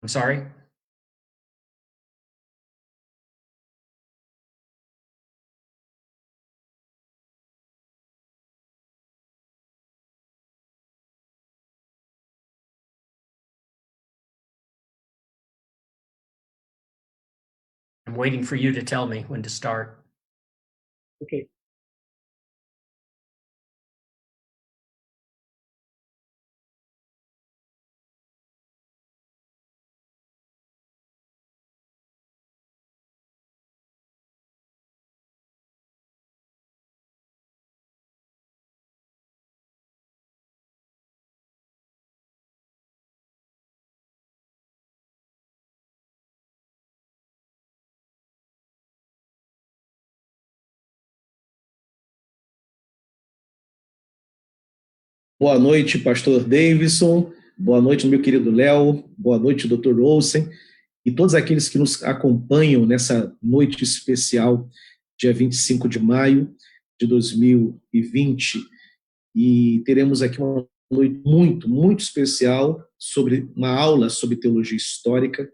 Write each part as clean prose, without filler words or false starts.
I'm sorry? I'm waiting for you to tell me when to start. Ok. Boa noite, pastor Davidson. Boa noite, meu querido Léo. Boa noite, Dr. Olsen. E todos aqueles que nos acompanham nessa noite especial, dia 25 de maio de 2020. E teremos aqui uma noite muito especial sobre uma aula sobre teologia histórica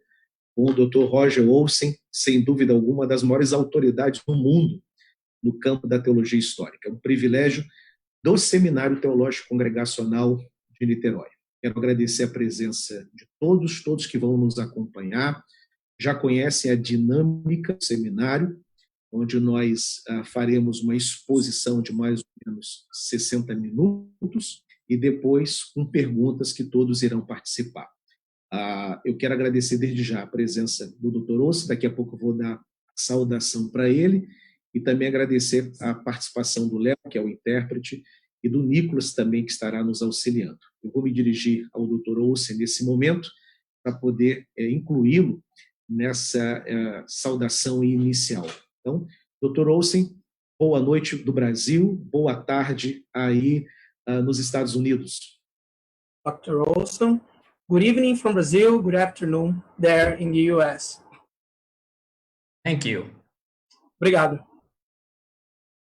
com o Dr. Roger Olsen, sem dúvida alguma, uma das maiores autoridades do mundo no campo da teologia histórica. É um privilégio do Seminário Teológico Congregacional de Niterói. Quero agradecer a presença de todos que vão nos acompanhar. Já conhecem a dinâmica do seminário, onde nós faremos uma exposição de mais ou menos 60 minutos e depois com perguntas que todos irão participar. Eu quero agradecer desde já a presença do Dr. Osso, daqui a pouco eu vou dar saudação para ele, e também agradecer a participação do Léo, que é o intérprete, e do Nicolas também, que estará nos auxiliando. Eu vou me dirigir ao Dr. Olsen nesse momento, para poder incluí-lo nessa saudação inicial. Então, Dr. Olsen, boa noite do Brasil, boa tarde aí nos Estados Unidos. Dr. Olsen, good evening from Brazil, good afternoon there in the US. Thank you. Obrigado.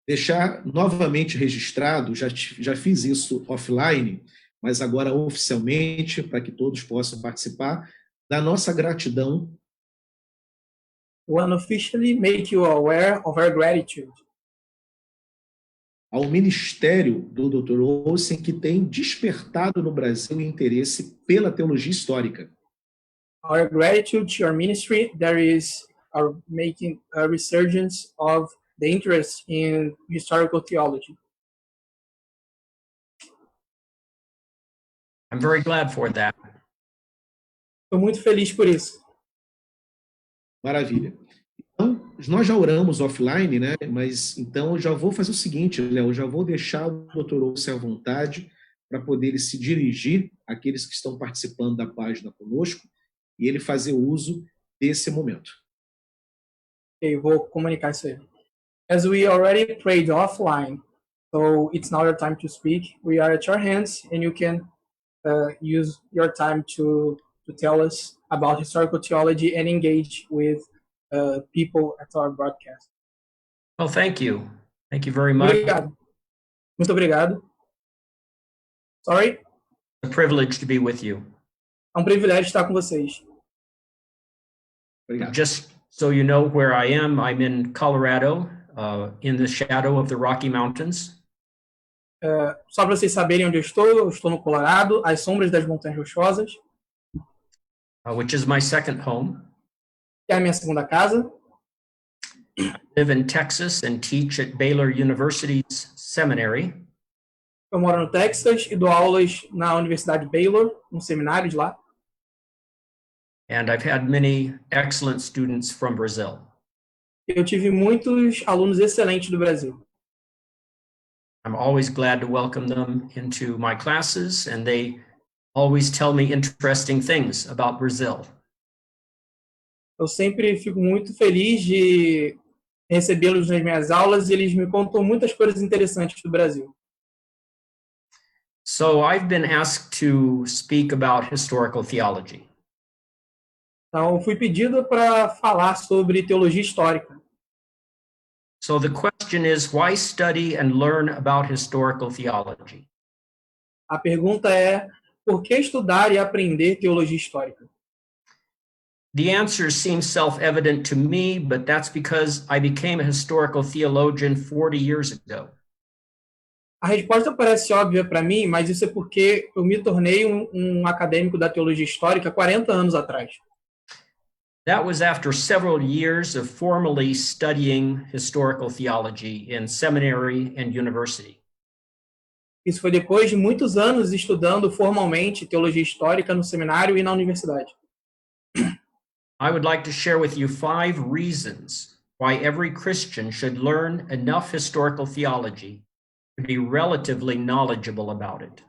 Deixar novamente registrado, já fiz isso offline, mas agora oficialmente, para que todos possam participar, da nossa gratidão. Want to officially make you aware of our gratitude ao ministério do Dr. Olsen, que tem despertado no Brasil interesse pela teologia histórica. Our gratitude to your ministry that is making a resurgence of the interest in historical theology. I'm very glad for that. Estou muito feliz por isso. Maravilha. Então, nós já oramos offline, né? Mas então eu já vou fazer o seguinte, Léo, eu já vou deixar o Dr. Olsen à vontade para poder ele se dirigir àqueles que estão participando da página conosco e ele fazer uso desse momento. Eu vou comunicar isso aí. As we already prayed offline, so it's now your time to speak. We are at your hands, and you can use your time to tell us about historical theology and engage with people at our broadcast. Well, thank you. Thank you very much. Obrigado. Muito obrigado. Sorry? It's a privilege to be with you. É um privilégio estar com vocês. Obrigado. Just so you know where I am, I'm in Colorado, in the shadow of the Rocky Mountains. Só para vocês saberem onde eu estou no Colorado, às sombras das Montanhas Rochosas. Which is my second home. Que é a minha segunda casa. I live in Texas and teach at Baylor University's seminary. Eu moro no Texas e dou aulas na Universidade Baylor, no seminário de lá. And I've had many excellent students from Brazil. Eu tive muitos alunos excelentes do Brasil. I'm always glad to welcome them into my classes, and they always tell me interesting things about Brazil. Eu sempre fico muito feliz de recebê-los nas minhas aulas e eles me contam muitas coisas interessantes do Brasil. So I've been asked to speak about historical theology. Então, fui pedido para falar sobre teologia histórica. So the question is, why study and learn about historical theology? A pergunta é, por que estudar e aprender teologia histórica? The answer seems self-evident to me, but that's because I became a historical theologian 40 years ago. A resposta parece óbvia para mim, mas isso é porque eu me tornei um acadêmico da teologia histórica 40 anos atrás. That was after several years of formally studying historical theology in seminary and university. Isso foi depois de muitos anos estudando formalmente teologia histórica no seminário e na universidade. I would like to share with you 5 reasons why every Christian should learn enough historical theology to be relatively knowledgeable about it.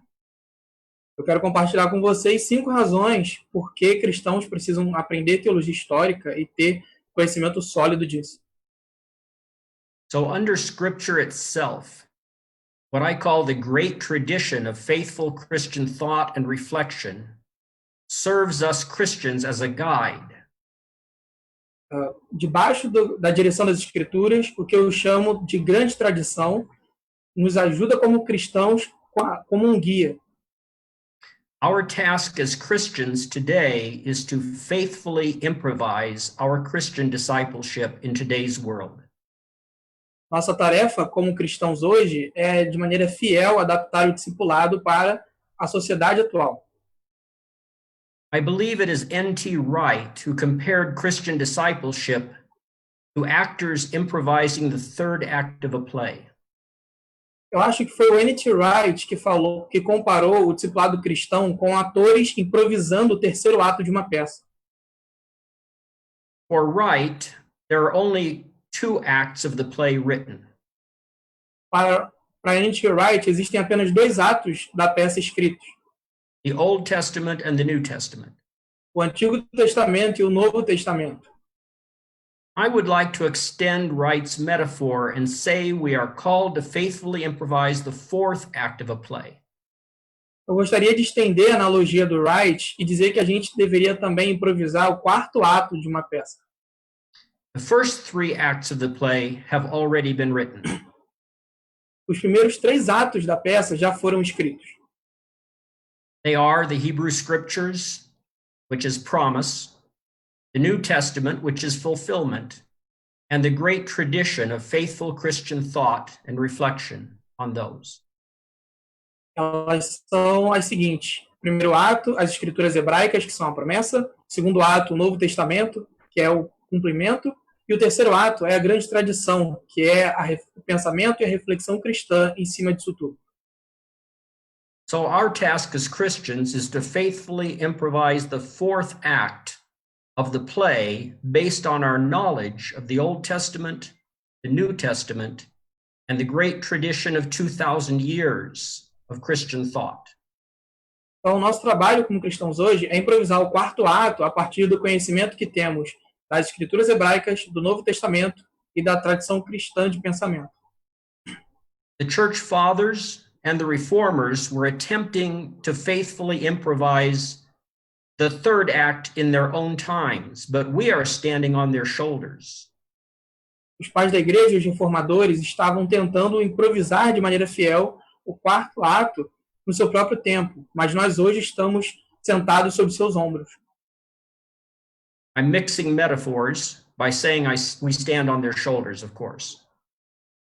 Eu quero compartilhar com vocês 5 razões por que cristãos precisam aprender teologia histórica e ter conhecimento sólido disso. So under Scripture itself, what I call the great tradition of faithful Christian thought and reflection serves us Christians as a guide. Debaixo da direção das Escrituras, o que eu chamo de grande tradição nos ajuda como cristãos como um guia. Our task as Christians today is to faithfully improvise our Christian discipleship in today's world. Nossa tarefa como cristãos hoje é, de maneira fiel, adaptar o discipulado para a sociedade atual. I believe it is N.T. Wright who compared Christian discipleship to actors improvising the third act of a play. Eu acho que foi o N.T. Wright que comparou o discipulado cristão com atores improvisando o terceiro ato de uma peça. For Wright, there are only 2 acts of the play written. Para N.T. Wright, existem apenas 2 atos da peça escritos: The Old Testament and the New Testament. o Antigo Testamento e o Novo Testamento. I would like to extend Wright's metaphor and say we are called to faithfully improvise the 4th act of a play. Eu gostaria de estender a analogia do Wright e dizer que a gente deveria também improvisar o 4º ato de uma peça. The first 3 acts of the play have already been written. Os primeiros 3 atos da peça já foram escritos. They are the Hebrew Scriptures, which is promise, the New Testament, which is fulfillment, and the great tradition of faithful Christian thought and reflection on those. Elas são as seguintes: primeiro ato, as escrituras hebraicas, que são a promessa; segundo ato, o Novo Testamento, que é o cumprimento; e o terceiro ato é a grande tradição, que é o pensamento e a reflexão cristã em cima disso tudo. So our task as Christians is to faithfully improvise the 4th act of the play based on our knowledge of the Old Testament, the New Testament, and the great tradition of 2,000 years of Christian thought. Então, o nosso trabalho como cristãos hoje é improvisar o 4º ato a partir do conhecimento que temos das escrituras hebraicas, do Novo Testamento e da tradição cristã de pensamento. The Church Fathers and the Reformers were attempting to faithfully improvise the 3rd act in their own times, but we are standing on their shoulders. Os pais da igreja e os reformadores estavam tentando improvisar de maneira fiel o 4º ato no seu próprio tempo, mas nós hoje estamos sentados sobre seus ombros. I'm mixing metaphors by saying we stand on their shoulders, of course.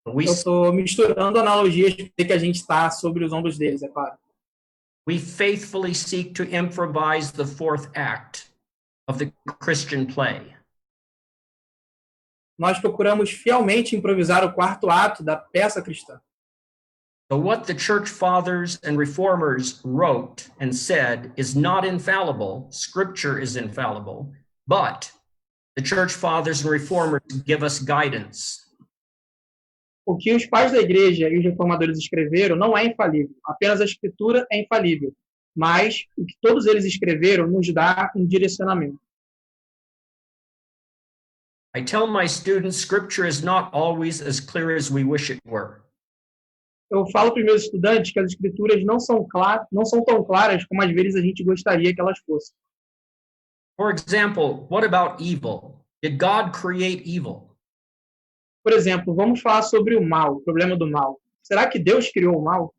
But Eu estou misturando analogias de que a gente está sobre os ombros deles, é claro. we faithfully seek to improvise the 4th act of the Christian play. Nós procuramos fielmente improvisar o 4º ato da peça cristã. So what the Church Fathers and Reformers wrote and said is not infallible. Scripture is infallible, but the Church Fathers and Reformers give us guidance. O que os pais da igreja e os reformadores escreveram não é infalível, apenas a escritura é infalível, mas o que todos eles escreveram nos dá um direcionamento. I tell my students Scripture is not always as clear as we wish it were. Eu falo para os meus estudantes que as escrituras não são tão claras como às vezes a gente gostaria que elas fossem. For example, what about evil? Did God create evil? Por exemplo, vamos falar sobre o mal, o problema do mal. Será que Deus criou o mal?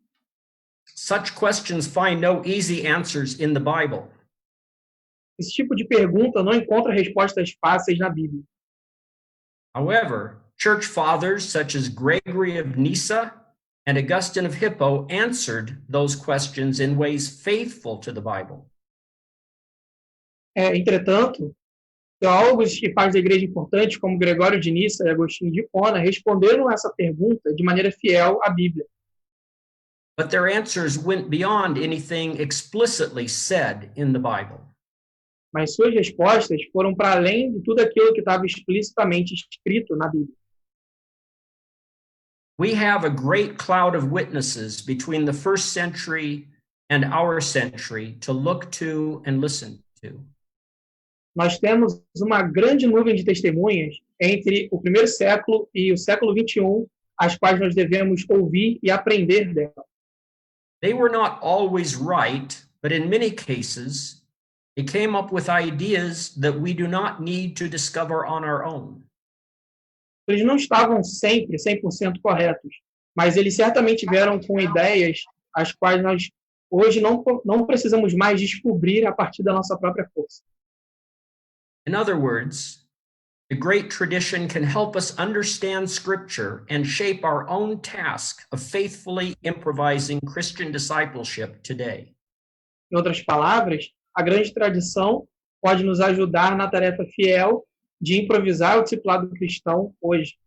Such questions find no easy answers in the Bible. Esse tipo de pergunta não encontra respostas fáceis na Bíblia. However, church fathers such as Gregory of Nyssa and Augustine of Hippo answered those questions in ways faithful to the Bible. Entretanto, teólogos e pais da igreja importantes, como Gregório de Nissa e Agostinho de Hipona, responderam essa pergunta de maneira fiel à Bíblia. But their answers went beyond anything explicitly said in the Bible. Mas suas respostas foram para além de tudo aquilo que estava explicitamente escrito na Bíblia. We have a great cloud of witnesses between the first century and our century to look to and listen to. Nós temos uma grande nuvem de testemunhas entre o primeiro século e o século 21, as quais nós devemos ouvir e aprender dela. They were not always right, but in many cases, they came up with ideas that we do not need to discover on our own. Eles não estavam sempre 100% corretos, mas eles certamente vieram com ideias as quais nós hoje não precisamos mais descobrir a partir da nossa própria força. In other words, the great tradition can help us understand Scripture and shape our own task of faithfully improvising Christian discipleship today. Em outras palavras, a grande tradição pode nos ajudar na tarefa fiel de improvisar o discipulado cristão hoje.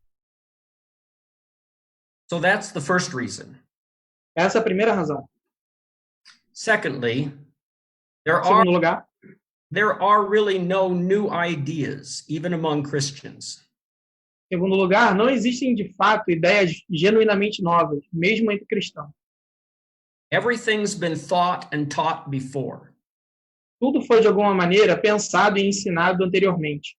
So that's the first reason. Essa é a primeira razão. Secondly, Em segundo lugar, there are really no new ideas, even among Christians. em segundo lugar, não existem de fato ideias genuinamente novas, mesmo entre cristãos. Everything's been thought and taught before. Tudo foi de alguma maneira pensado e ensinado anteriormente.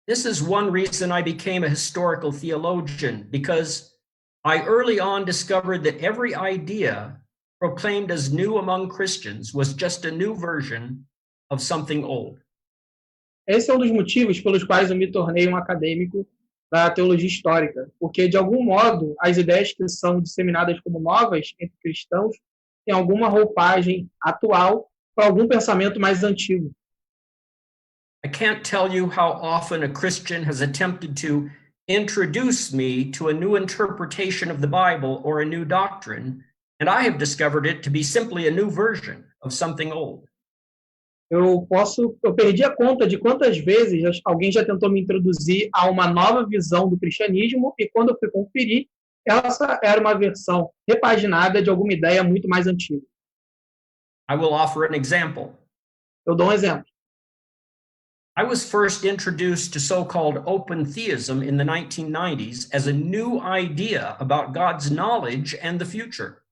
This is one reason I became a historical theologian, because I early on discovered that every idea proclaimed as new among Christians was just a new version of something old. Esse é um dos motivos pelos quais eu me tornei um acadêmico da teologia histórica, porque, de algum modo, as ideias que são disseminadas como novas entre cristãos têm alguma roupagem atual para algum pensamento mais antigo. I can't tell you how often a Christian has attempted to introduce me to a new interpretation of the Bible or a new doctrine, and I have discovered it to be simply a new version of something old. Eu perdi a conta de quantas vezes alguém já tentou me introduzir a uma nova visão do cristianismo e quando eu fui conferir, essa era uma versão repaginada de alguma ideia muito mais antiga. I will offer an example. Eu dou um exemplo. I was first introduced to so-called open theism in the 1990s as a new idea about God's knowledge and the future.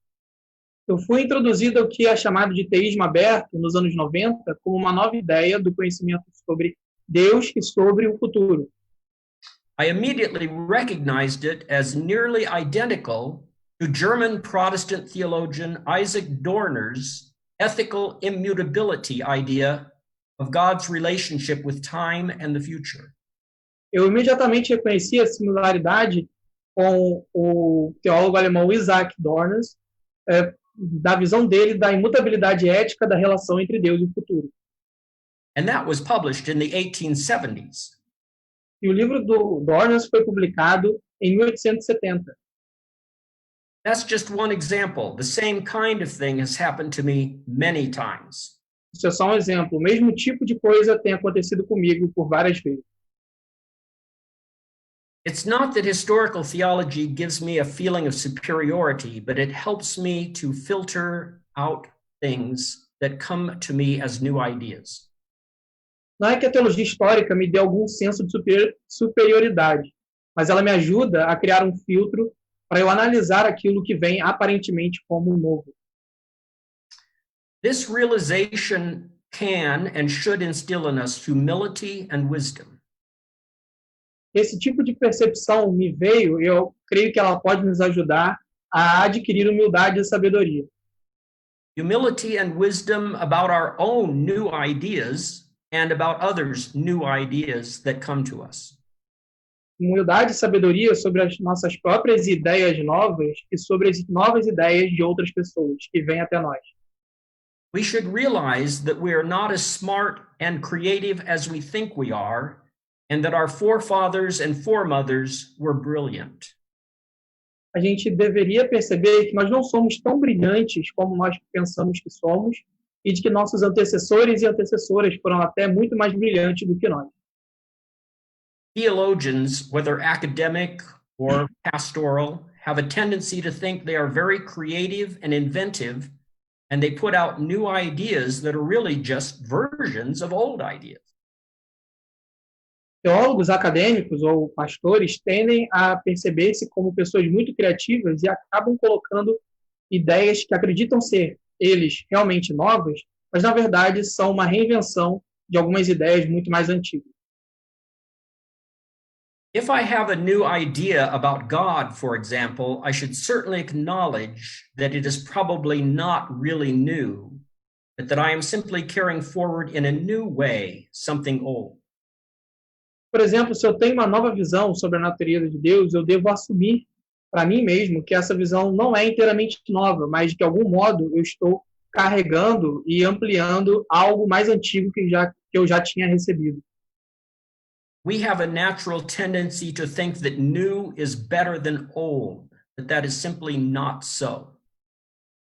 Eu fui introduzido ao que é chamado de teísmo aberto nos anos 90 como uma nova ideia do conhecimento sobre Deus e sobre o futuro. I immediately recognized it as nearly identical to German Protestant theologian Isaac Dorner's ethical immutability idea of God's relationship with time and the future. Eu imediatamente reconheci a similaridade com o teólogo alemão Isaac Dorner, da visão dele da imutabilidade ética da relação entre Deus e o futuro. And that was published in the 1870s. E o livro do Dorner foi publicado em 1870. That's just one example. The same kind of thing has happened to me many times. Isso é só um exemplo. O mesmo tipo de coisa tem acontecido comigo por várias vezes. It's not that historical theology gives me a feeling of superiority, but it helps me to filter out things that come to me as new ideas. Não é que a teologia histórica me dê algum senso de superioridade, mas ela me ajuda a criar um filtro para eu analisar aquilo que vem aparentemente como novo. This realization can and should instill in us humility and wisdom. Esse tipo de percepção me veio, e eu creio que ela pode nos ajudar a adquirir humildade e sabedoria. Humility and wisdom about our own new ideas and about others' new ideas that come to us. Humildade e sabedoria sobre as nossas próprias ideias novas e sobre as novas ideias de outras pessoas que vêm até nós. we should realize that we are not as smart and creative as we think we are, and that our forefathers and foremothers were brilliant. A gente deveria perceber que nós não somos tão brilhantes como nós pensamos que somos e de que nossos antecessores e antecessoras foram até muito mais brilhantes do que nós. Theologians, whether academic or pastoral, have a tendency to think they are very creative and inventive, and they put out new ideas that are really just versions of old ideas. Teólogos acadêmicos ou pastores tendem a perceber-se como pessoas muito criativas e acabam colocando ideias que acreditam ser eles realmente novas, mas na verdade são uma reinvenção de algumas ideias muito mais antigas. If I have a new idea about God, for example, I should certainly acknowledge that it is probably not really new, but that I am simply carrying forward in a new way something old. Por exemplo, se eu tenho uma nova visão sobre a natureza de Deus, eu devo assumir para mim mesmo que essa visão não é inteiramente nova, mas de algum modo eu estou carregando e ampliando algo mais antigo que eu já tinha recebido. We have a natural tendency to think that new is better than old, but that is simply not so.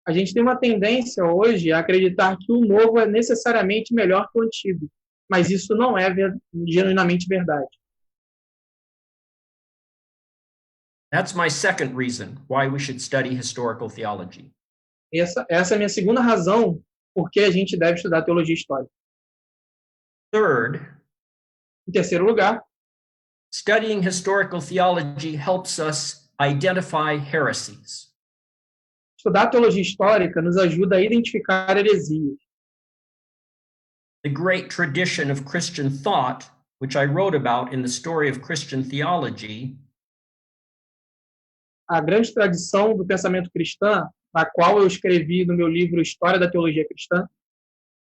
A gente tem uma tendência hoje a acreditar que o novo é necessariamente melhor que o antigo, mas isso não é genuinamente verdade. That's my second reason why we should study historical theology. Essa é a minha segunda razão por que a gente deve estudar teologia histórica. Third, Em terceiro lugar, studying historical theology helps us identify heresies. estudar teologia histórica nos ajuda a identificar heresias. The great tradition of Christian thought, which I wrote about in the Story of Christian Theology, A grande tradição do pensamento cristão, a qual eu escrevi no meu livro História da Teologia Cristã,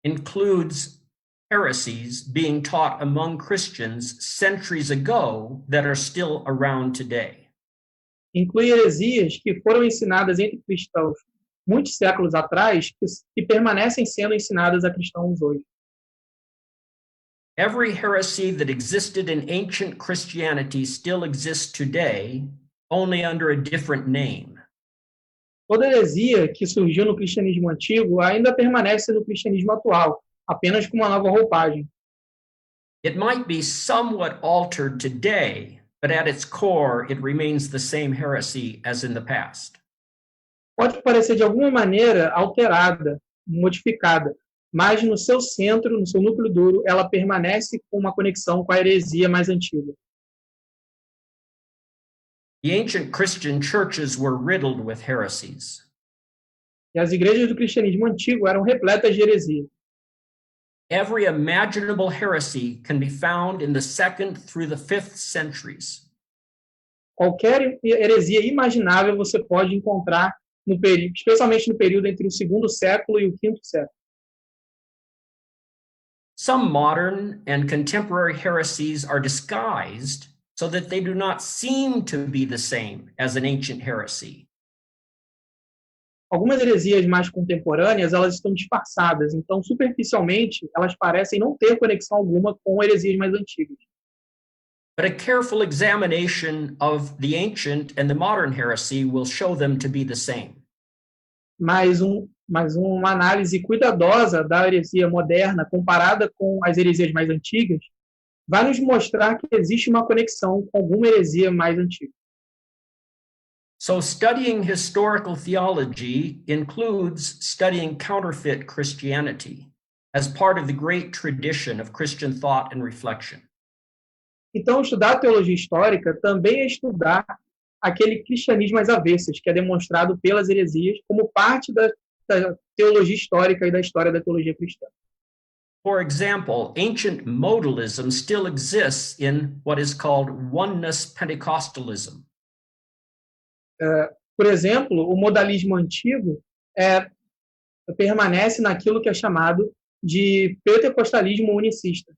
includes heresies being taught among Christians centuries ago that are still around today. inclui heresias que foram ensinadas entre cristãos muitos séculos atrás, que permanecem sendo ensinadas a cristãos hoje. Every heresy that existed in ancient Christianity still exists today, only under a different name. Toda heresia que surgiu no cristianismo antigo ainda permanece no cristianismo atual, apenas com uma nova roupagem. It might be somewhat altered today, but at its core, it remains the same heresy as in the past. Pode parecer de alguma maneira alterada, modificada, mas no seu centro, no seu núcleo duro, ela permanece com uma conexão com a heresia mais antiga. The ancient Christian churches were riddled with heresies. E as igrejas do cristianismo antigo eram repletas de heresias. Every imaginable heresy can be found in the 2nd through the 5th centuries. Qualquer heresia imaginável você pode encontrar no período, especialmente no período entre o segundo século e o quinto século. Some modern and contemporary heresies are disguised so that they do not seem to be the same as an ancient heresy. Algumas heresias mais contemporâneas, elas estão disfarçadas, então superficialmente elas parecem não ter conexão alguma com heresias mais antigas. But a careful examination of the ancient and the modern heresy will show them to be the same. Mas uma análise cuidadosa da heresia moderna comparada com as heresias mais antigas vai nos mostrar que existe uma conexão com alguma heresia mais antiga. So studying historical theology includes studying counterfeit Christianity as part of the great tradition of Christian thought and reflection. Então, estudar teologia histórica também é estudar aquele cristianismo às avessas, que é demonstrado pelas heresias como parte da teologia histórica e da história da teologia cristã. For example, ancient modalism still exists in what is called oneness Pentecostalism. Por exemplo, o modalismo antigo permanece naquilo que é chamado de pentecostalismo unicista.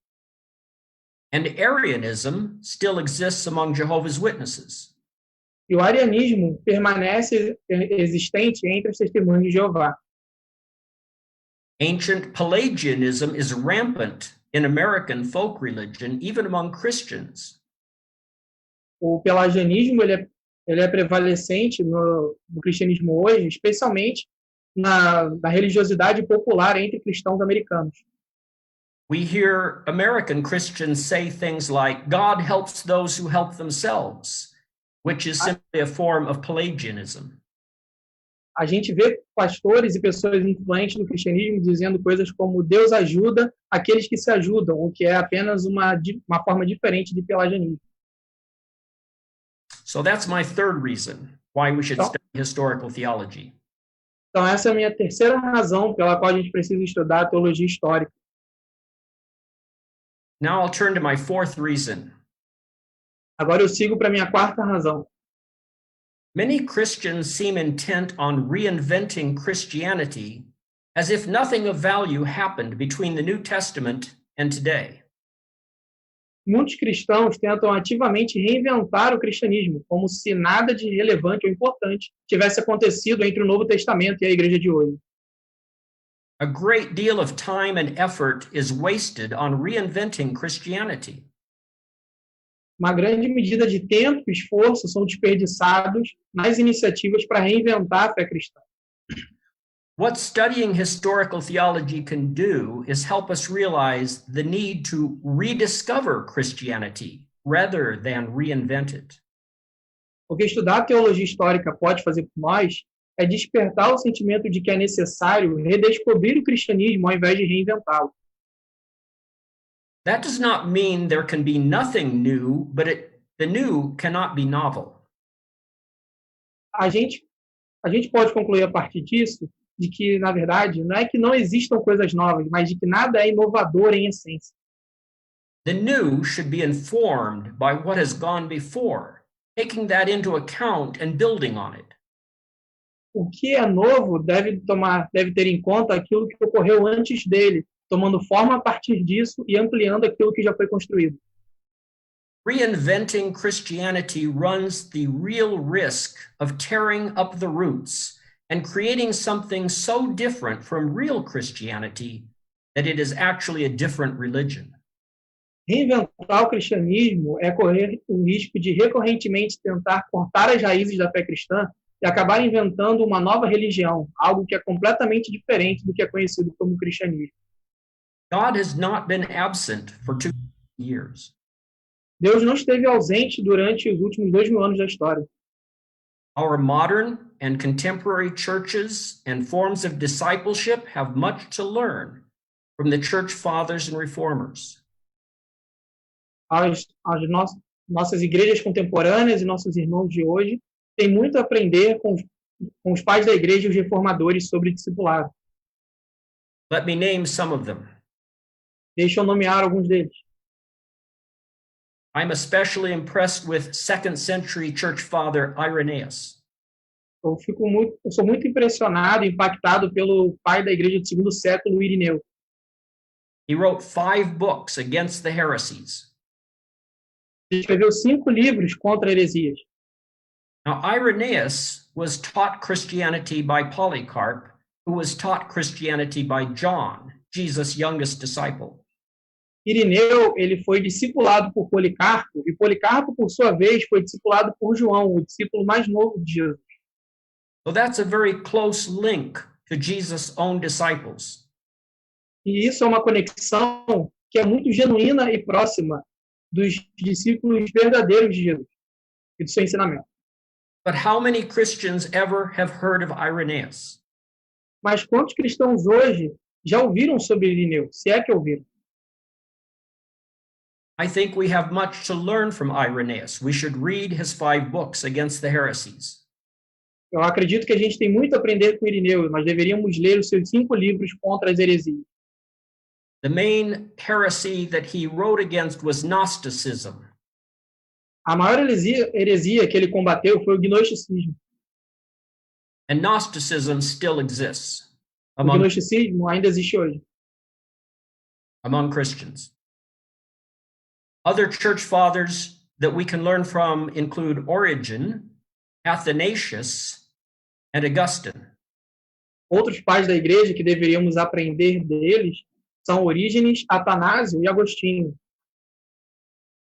And Arianism still exists among Jehovah's Witnesses. E o arianismo permanece existente entre as testemunhas de Jeová. Ancient Pelagianism is rampant in American folk religion, even among Christians. O pelagianismo ele é prevalecente no cristianismo hoje, especialmente na religiosidade popular entre cristãos americanos. We hear American Christians say things like, God helps those who help themselves, which is simply a form of Pelagianism. A gente vê pastores e pessoas influentes no cristianismo dizendo coisas como Deus ajuda aqueles que se ajudam, o que é apenas uma forma diferente de pelagianismo. So that's my third reason why we should Então, study historical theology. então, essa é a minha terceira razão pela qual a gente precisa estudar a teologia histórica. Now I'll turn to my fourth reason. Agora eu sigo para a minha quarta razão. Many Christians seem intent on reinventing Christianity as if nothing of value happened between the New Testament and today. Muitos cristãos tentam ativamente reinventar o cristianismo, como se nada de relevante ou importante tivesse acontecido entre o Novo Testamento e a igreja de hoje. A great deal of time and effort is wasted on reinventing Christianity. Uma grande medida de tempo e esforço são desperdiçados nas iniciativas para reinventar a fé cristã. What studying historical theology can do is help us realize the need to rediscover Christianity rather than reinvent it. O que estudar a teologia histórica pode fazer por nós é despertar o sentimento de que é necessário redescobrir o cristianismo ao invés de reinventá-lo. That does not mean there can be nothing new, but the new cannot be novel. A gente pode concluir a partir disso de que, na verdade, não é que não existam coisas novas, mas de que nada é inovador em essência. The new should be informed by what has gone before, taking that into account and building on it. O que é novo deve ter em conta aquilo que ocorreu antes dele, tomando forma a partir disso e ampliando aquilo que já foi construído. Reinventing Christianity runs the real risk of tearing up the roots and creating something so different from real Christianity that it is actually a different religion. Reinventar o cristianismo é correr o risco de recorrentemente tentar cortar as raízes da fé cristã e acabar inventando uma nova religião, algo que é completamente diferente do que é conhecido como cristianismo. God has not been absent for 2 years. Deus não esteve ausente durante os últimos 2000 anos da história. Our modern and contemporary churches and forms of discipleship have much to learn from the church fathers and reformers. Nossas igrejas contemporâneas e nossos irmãos de hoje têm muito a aprender com os pais da igreja e os reformadores sobre discipulado. Let me name some of them. Deixa eu nomear alguns deles. I'm especially impressed with 2nd century church father Irenaeus. Eu sou muito impressionado e impactado pelo pai da igreja do segundo século, Irineu. He wrote 5 books against the heresies. Ele escreveu 5 livros contra heresias. Now, Irenaeus was taught Christianity by Polycarp, who was taught Christianity by John, Jesus' youngest disciple. Irineu, ele foi discipulado por Policarpo, e Policarpo, por sua vez, foi discipulado por João, o discípulo mais novo de Jesus. So that's a very close link to Jesus' own disciples. E isso é uma conexão que é muito genuína e próxima dos discípulos verdadeiros de Jesus e do seu ensinamento. But how many Christians ever have heard of Irenaeus? Mas quantos cristãos hoje já ouviram sobre Irineu, se é que ouviram? I think we have much to learn from Irenaeus. We should read his 5 books against the heresies. Eu acredito que a gente tem muito a aprender com Irineu. Nós deveríamos ler os seus 5 livros contra as heresias. The main heresy that he wrote against was Gnosticism. A maior heresia que ele combateu foi o gnosticismo. And Gnosticism still exists O gnosticismo ainda existe hoje. among Christians. Other church fathers that we can learn from include Origen, Athanasius, and Augustine. Outros pais da igreja que deveríamos aprender deles são Orígenes, Atanásio e Agostinho.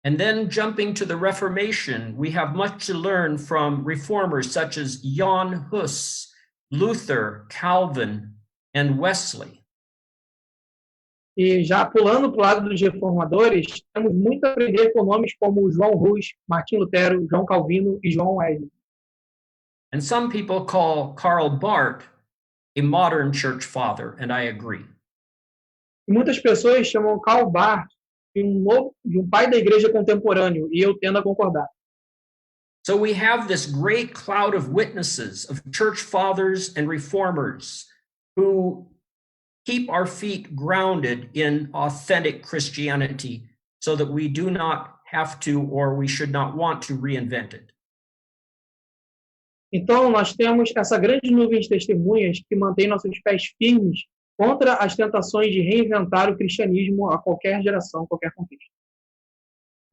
And then jumping to the Reformation, we have much to learn from reformers such as Jan Hus, Luther, Calvin, and Wesley. E já pulando para o lado dos reformadores, temos muito a aprender com nomes como João Hus, Martim Lutero, João Calvino e João Wesley. And some people call Karl Barth a modern church father, and I agree. E muitas pessoas chamam Karl Barth de um pai da igreja contemporâneo, e eu tendo a concordar. So we have this great cloud of witnesses, of church fathers and reformers who keep our feet grounded in authentic Christianity so that we do not have to, or we should not want to, reinvent it. Então, nós temos essa grande nuvem de testemunhas que mantém nossos pés firmes contra as tentações de reinventar o cristianismo a qualquer geração, qualquer contexto.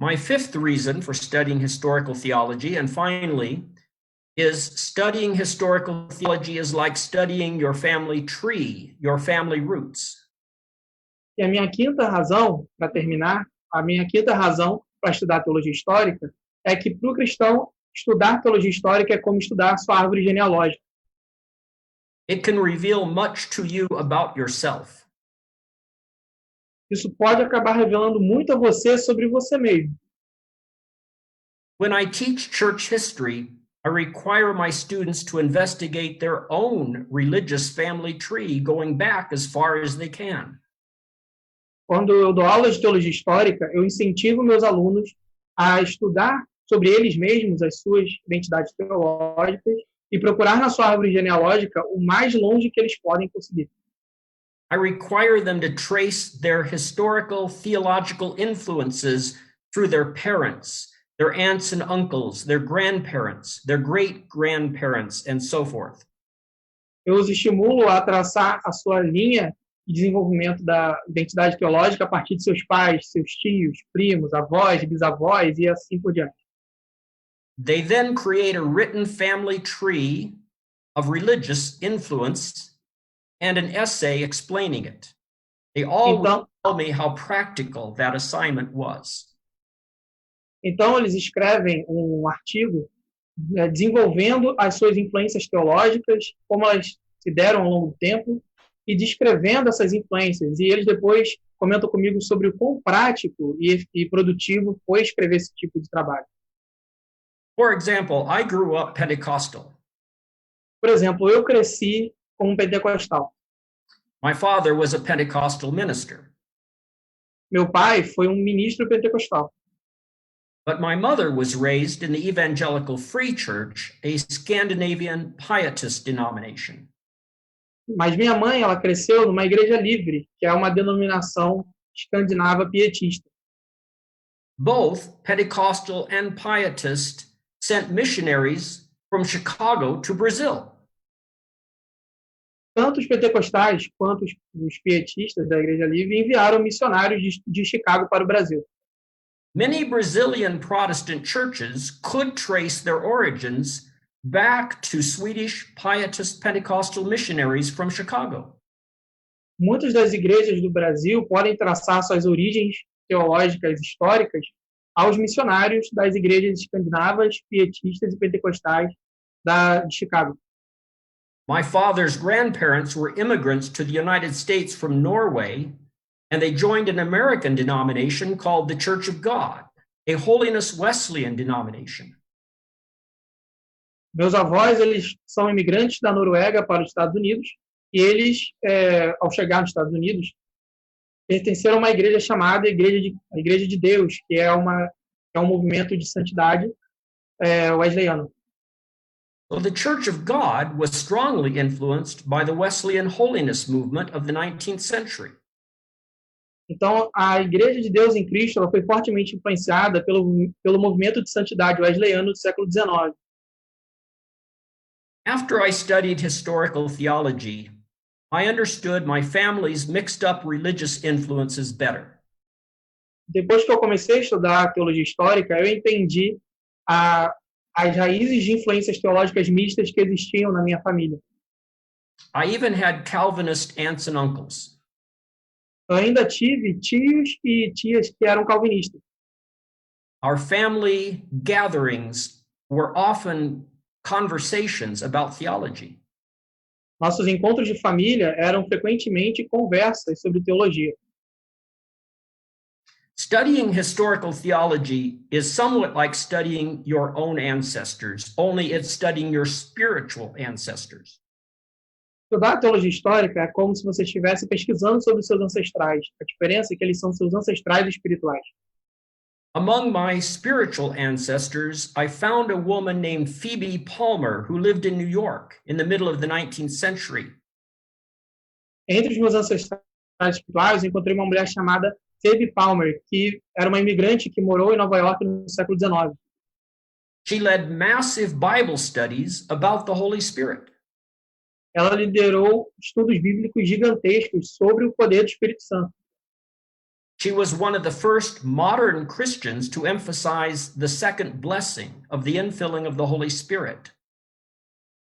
My fifth reason for studying historical theology, and finally, is studying historical theology is like studying your family tree, your family roots. E a minha quinta razão, para terminar, a minha quinta razão para estudar teologia histórica é que, para o cristão, estudar teologia histórica é como estudar a sua árvore genealógica. It can reveal much to you about yourself. Isso pode acabar revelando muito a você sobre você mesmo. When I teach church history, I require my students to investigate their own religious family tree going back as far as they can. Quando eu dou aulas de teologia histórica, eu incentivo meus alunos a estudar sobre eles mesmos, as suas identidades teológicas, e procurar na sua árvore genealógica o mais longe que eles podem conseguir. I require them to trace their historical theological influences through their parents, their aunts and uncles, their grandparents, their great-grandparents, and so forth. Eu os estimulo a traçar a sua linha de desenvolvimento da identidade teológica a partir de seus pais, seus tios, primos, avós, bisavós e assim por diante. They then create a written family tree of religious influence and an essay explaining it. They all tell me how practical that assignment was. Então, eles escrevem um artigo desenvolvendo as suas influências teológicas, como elas se deram ao longo do tempo, e descrevendo essas influências. E eles depois comentam comigo sobre o quão prático e produtivo foi escrever esse tipo de trabalho. For example, I grew up Pentecostal. Por exemplo, eu cresci como um pentecostal. My father was a Pentecostal minister. Meu pai foi um ministro pentecostal. But my mother was raised in the Evangelical Free Church, a Scandinavian Pietist denomination. Mas minha mãe, ela cresceu numa igreja livre, que é uma denominação escandinava pietista. Both Pentecostal and Pietist sent missionaries from Chicago to Brazil. Tanto os pentecostais quanto os pietistas da igreja livre enviaram missionários de Chicago para o Brasil. Many Brazilian Protestant churches could trace their origins back to Swedish Pietist Pentecostal missionaries from Chicago. Muitas das igrejas do Brasil podem traçar suas origens teológicas históricas aos missionários das igrejas escandinavas, pietistas e pentecostais de Chicago. My father's grandparents were immigrants to the United States from Norway, and they joined an American denomination called the Church of God, a Holiness Wesleyan denomination. Meus avós, eles são imigrantes da Noruega para os Estados Unidos, e eles, ao chegar nos Estados Unidos, pertenceram a uma igreja chamada Igreja de Deus, que é um movimento de santidade wesleyano. So the Church of God was strongly influenced by the Wesleyan holiness movement of the 19th century. Então, a Igreja de Deus em Cristo ela foi fortemente influenciada pelo movimento de santidade wesleyano do século XIX. After I studied historical theology, I understood my family's mixed up religious influences better. Depois que eu comecei a estudar teologia histórica, eu entendi as raízes de influências teológicas mistas que existiam na minha família. I even had Calvinist aunts and uncles. Eu ainda tive tios e tias que eram calvinistas. Our family gatherings were often conversations about theology. Nossos encontros de família eram frequentemente conversas sobre teologia. Studying historical theology is somewhat like studying your own ancestors, only it's studying your spiritual ancestors. Estudar teologia histórica é como se você estivesse pesquisando sobre seus ancestrais. A diferença é que eles são seus ancestrais espirituais. Among my spiritual ancestors, I found a woman named Phoebe Palmer who lived in New York in the middle of the 19th century. Entre os meus ancestrais espirituais, eu encontrei uma mulher chamada Phoebe Palmer, que era uma imigrante que morou em Nova York no século XIX. She led massive Bible studies about the Holy Spirit. Ela liderou estudos bíblicos gigantescos sobre o poder do Espírito Santo. She was one of the first modern Christians to emphasize the second blessing of the infilling of the Holy Spirit.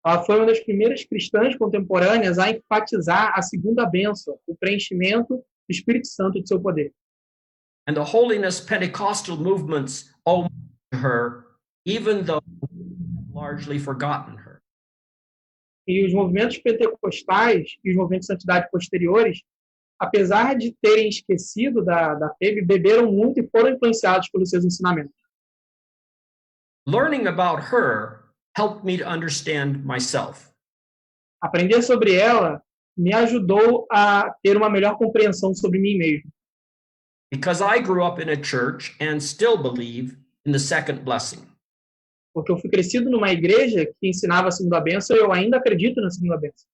Ela foi uma das primeiras cristãs contemporâneas a enfatizar a segunda bênção, o preenchimento do Espírito Santo de seu poder. And the holiness Pentecostal movements owe to her, even though we've largely forgotten her. E os movimentos pentecostais e os movimentos de santidade posteriores, apesar de terem esquecido da Phoebe, beberam muito e foram influenciados pelos seus ensinamentos. Learning about her helped me to understand myself. Aprender sobre ela me ajudou a ter uma melhor compreensão sobre mim mesmo. Because I grew up in a church and still believe in the second blessing. Porque eu fui crescido numa igreja que ensinava a segunda bênção e eu ainda acredito na segunda bênção.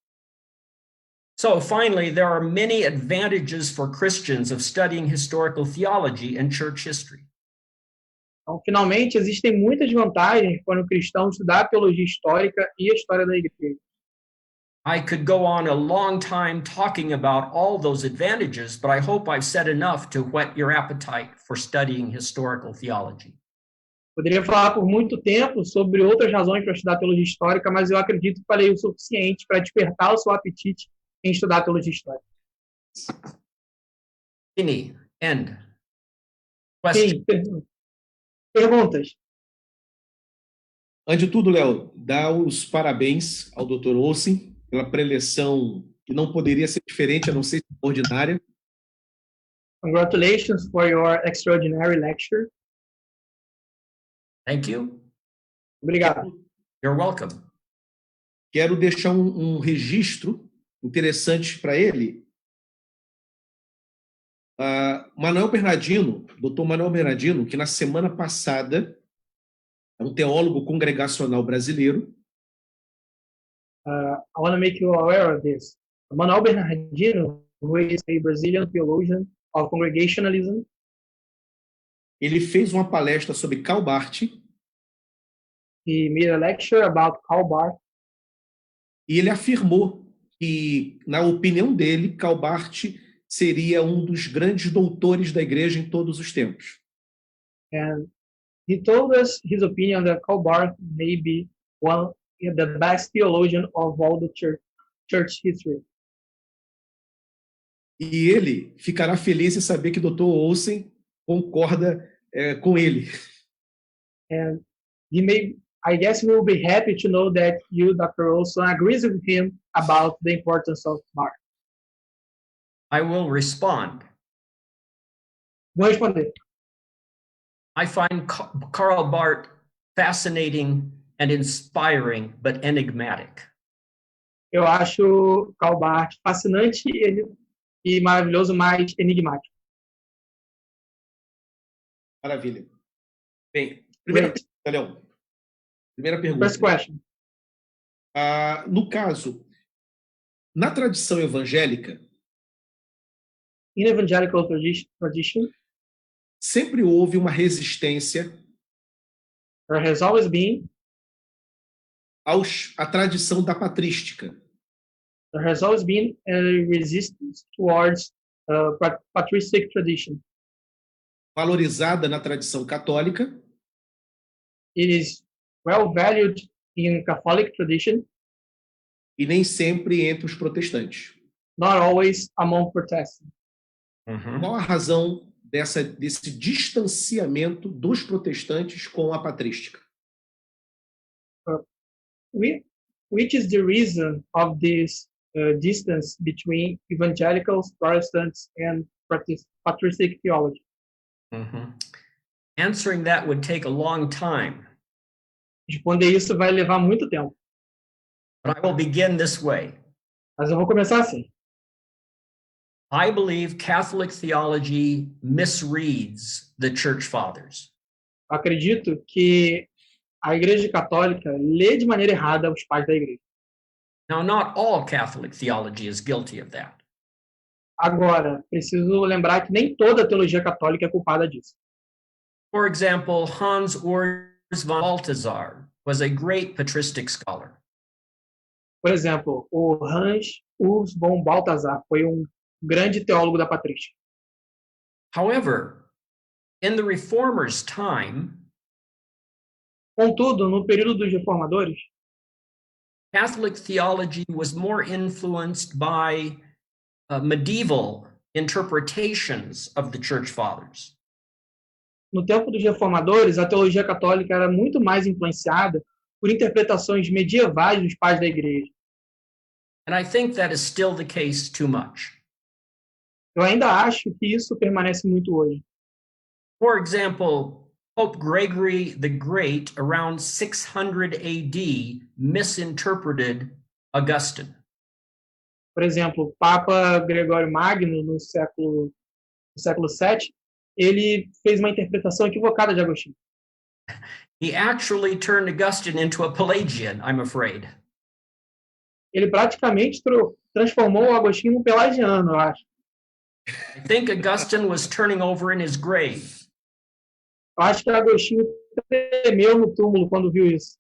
So finally, there are many advantages for Christians of studying historical theology and church history. Então, finalmente, existem muitas vantagens para o cristão estudar a teologia histórica e a história da igreja. I could go on a long time talking about all those advantages, but I hope I've said enough to whet your appetite for studying historical theology. Poderia falar por muito tempo sobre outras razões para estudar teologia histórica, mas eu acredito que falei o suficiente para despertar o seu apetite em estudar teologia histórica. Any end. Question. Sim, perguntas? Antes de tudo, Léo, dá os parabéns ao Dr. Olsen pela preleção que não poderia ser diferente, a não ser extraordinária. Congratulations for your extraordinary lecture. Thank you. Obrigado. You're welcome. Quero deixar um registro interessante para ele. Manuel Bernardino, Dr. Manuel Bernardino, que na semana passada é um teólogo congregacional brasileiro. I want to make you aware of this. Manuel Bernardino, who is a Brazilian theologian of congregationalism, ele fez uma palestra sobre Karl Barth. He made a lecture about Karl Barth. E ele afirmou que, na opinião dele, Karl Barth seria um dos grandes doutores da igreja em todos os tempos. And he told us his opinion that Karl Barth may be the best theologian of all the church history. E ele ficará feliz em saber que Dr. Olsen concorda com ele. And I guess he will be happy to know that you, Dr. Olsen, agrees with him about the importance of Barth. I will respond. Vou responder. I find Karl Barth fascinating and inspiring, but enigmatic. Eu acho Karl Barth fascinante e maravilhoso, mas enigmático. Maravilha. Bem, primeira pergunta. First question. No caso, na tradição evangélica, In evangelical tradition, sempre houve uma resistência there has always been à tradição da patrística. There has always been a resistance towards patristic tradition. Valorizada na tradição católica. It is well valued in Catholic tradition. e nem sempre entre os protestantes. not always among Protestants. Qual a razão desse distanciamento dos protestantes com a patrística? Which is the reason of this distance between evangelicals, Protestants, and patristic theology? Answering that would take a long time, Responder isso vai levar muito tempo, but I will begin this way. mas eu vou começar assim. I believe Catholic theology misreads the church fathers. Eu acredito que a Igreja Católica lê de maneira errada os pais da Igreja. Now, not all Catholic theology is guilty of that. Agora, preciso lembrar que nem toda a teologia católica é culpada disso. For example, Hans Urs von Balthasar was a great patristic scholar. Por exemplo, o Hans Urs von Balthasar foi grande teólogo da patrística. However, in the Reformers' time, Contudo, no período dos reformadores, Catholic theology was more influenced by medieval interpretations of the church fathers. no tempo dos reformadores, a teologia católica era muito mais influenciada por interpretações medievais dos pais da Igreja. And I think that is still the case too much. Eu ainda acho que isso permanece muito hoje. For example, Pope Gregory the Great, around 600 AD, misinterpreted Augustine. Por exemplo, o Papa Gregório Magno, no século VII, ele fez uma interpretação equivocada de Agostinho. He actually turned Augustine into a Pelagian, I'm afraid. Ele praticamente transformou o Agostinho num pelagiano, eu acho. I think Augustine was turning over in his grave. Eu acho que Agostinho tremeu no túmulo quando viu isso.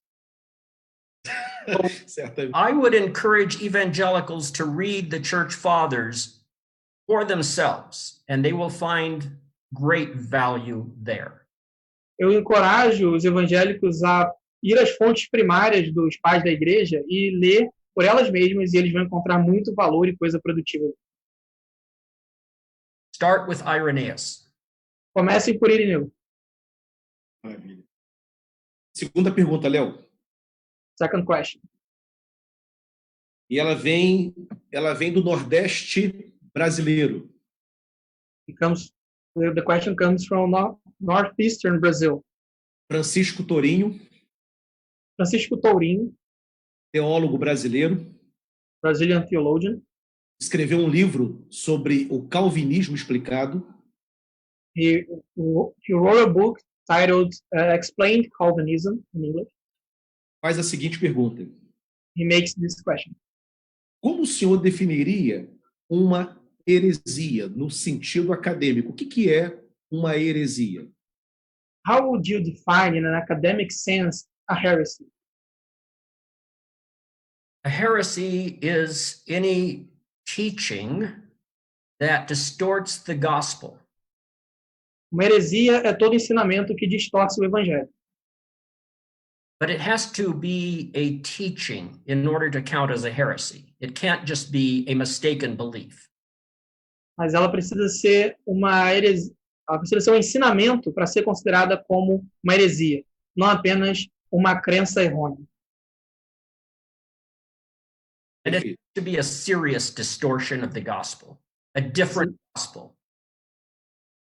I would encourage evangelicals to read the church fathers for themselves, and they will find great value there. Eu encorajo os evangélicos a ir às fontes primárias dos pais da igreja e ler por elas mesmas, e eles vão encontrar muito valor e coisa produtiva. Start with Irenaeus. Comecem por Irineu. Maravilha. Segunda pergunta, Léo. Second question. E ela vem do Nordeste brasileiro. The question comes from northeastern Brazil. Francisco Tourinho, Francisco Tourinho, teólogo brasileiro, Brazilian theologian. escreveu um livro sobre o calvinismo explicado. He wrote a book titled Explained Calvinism in English. Faz a seguinte pergunta: He makes this question. como o senhor definiria uma heresia no sentido acadêmico? O que é uma heresia? How would you define, in an academic sense, a heresy? A heresy is any teaching that distorts the gospel. Uma heresia é todo ensinamento que distorce o evangelho. But it has to be a teaching in order to count as a heresy. It can't just be a mistaken belief. Mas ela precisa ser uma heresia, ela precisa ser um ensinamento para ser considerada como uma heresia, não apenas uma crença errônea. And it has to be a serious distortion of the gospel, a different gospel.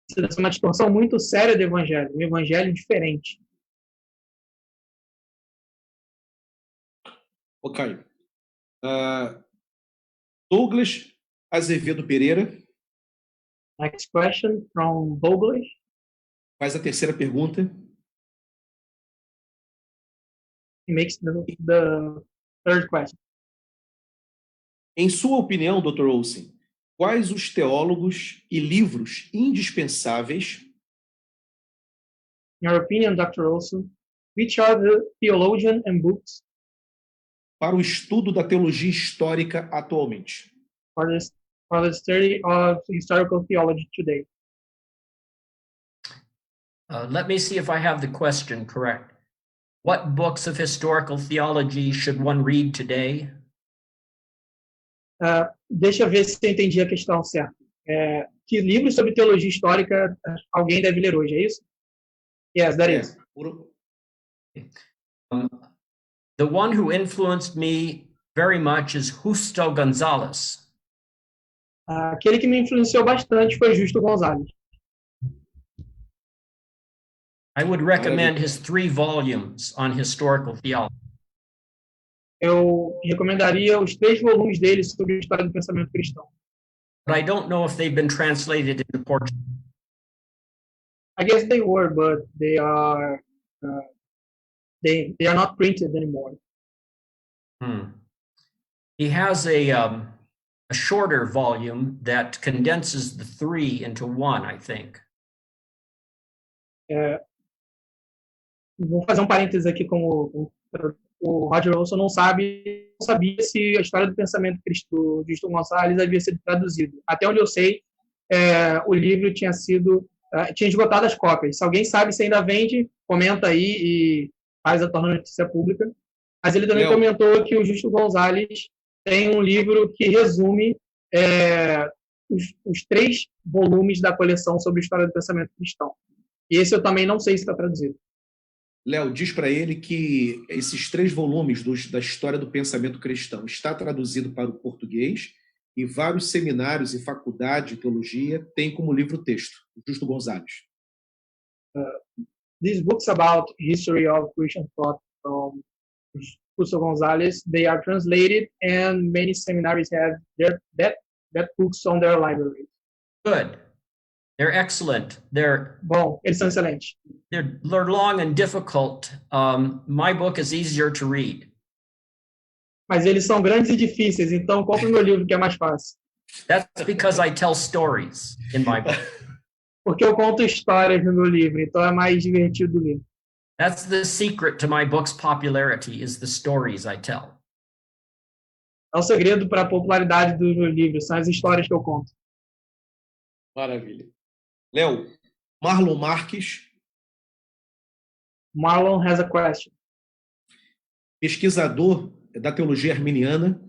Precisa ser uma distorção muito séria do evangelho, um evangelho diferente. Ok. Douglas Azevedo Pereira Next question from Douglas. faz a terceira pergunta. He makes the third question. Em sua opinião, Dr. Olsen, quais os teólogos e livros indispensáveis In your opinion, Dr. Olson, which are the theologian and books para o estudo da teologia histórica atualmente? for the study of historical theology today? Let me see if I have the question correct. What books of historical theology should one read today? Deixa eu ver se eu entendi a questão certa. Que livros sobre teologia histórica alguém deve ler hoje, é isso? Yes, that is. The one who influenced me very much is Justo Gonzalez. Aquele que me influenciou bastante foi Justo Gonzalez. I would recommend his 3 volumes on historical theology. Eu recomendaria os 3 volumes dele sobre a história do pensamento cristão. But I don't know if they've been translated into Portuguese. I guess they were, but they are not printed anymore. He has a shorter volume that condenses the 3 into 1, I think. Vou fazer um parênteses aqui, como o Roger Olson não sabia se a história do pensamento do Justo Gonzalez havia sido traduzido. Até onde eu sei, o livro tinha esgotado as cópias. Se alguém sabe se ainda vende, comenta aí e faz a torna notícia pública. Mas ele também comentou que o Justo Gonzalez tem um livro que resume os 3 volumes da coleção sobre a história do pensamento cristão. E esse eu também não sei se está traduzido. Léo, diz para ele que esses 3 volumes da história do pensamento cristão está traduzido para o português e vários seminários e faculdade de teologia têm como livro-texto, Justo Gonzalez. These books about history of Christian thought from Justo Gonzalez, they are translated and many seminaries have that books on their libraries. Good. They're excellent. Bom, eles são excelentes. They're long and difficult. My book is easier to read. Mas eles são grandes e difíceis, então compre o meu livro que é mais fácil. That's because I tell stories in my book. Porque eu conto histórias no meu livro, então é mais divertido o livro. That's the secret to my book's popularity, is the stories I tell. É o segredo para a popularidade do meu livro, são as histórias que eu conto. Maravilha. Léo, Marlon Marques. Marlon has a question. Pesquisador da teologia arminiana.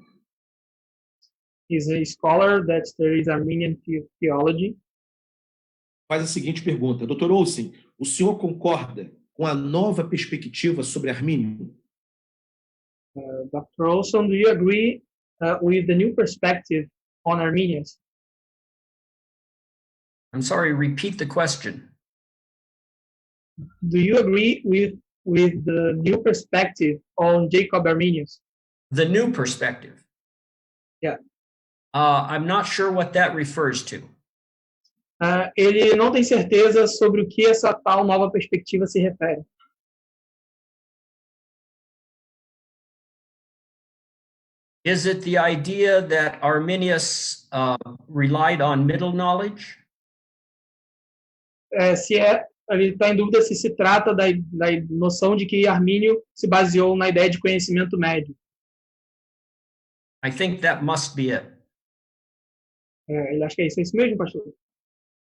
He's a scholar that studies Armenian theology. Faz a seguinte pergunta. Dr. Olsen, o senhor concorda com a nova perspectiva sobre Armínio? Dr. Olson, do you agree with the new perspective on Arminians? I'm sorry, repeat the question. Do you agree with the new perspective on Jacob Arminius? The new perspective? Yeah. I'm not sure what that refers to. Ele não tem certeza sobre o que essa tal nova perspectiva se refere. Is it the idea that Arminius relied on middle knowledge? Ele está em dúvida se trata da noção de que Armínio se baseou na ideia de conhecimento médio. I think that must be it. Ele acha que é isso mesmo, pastor?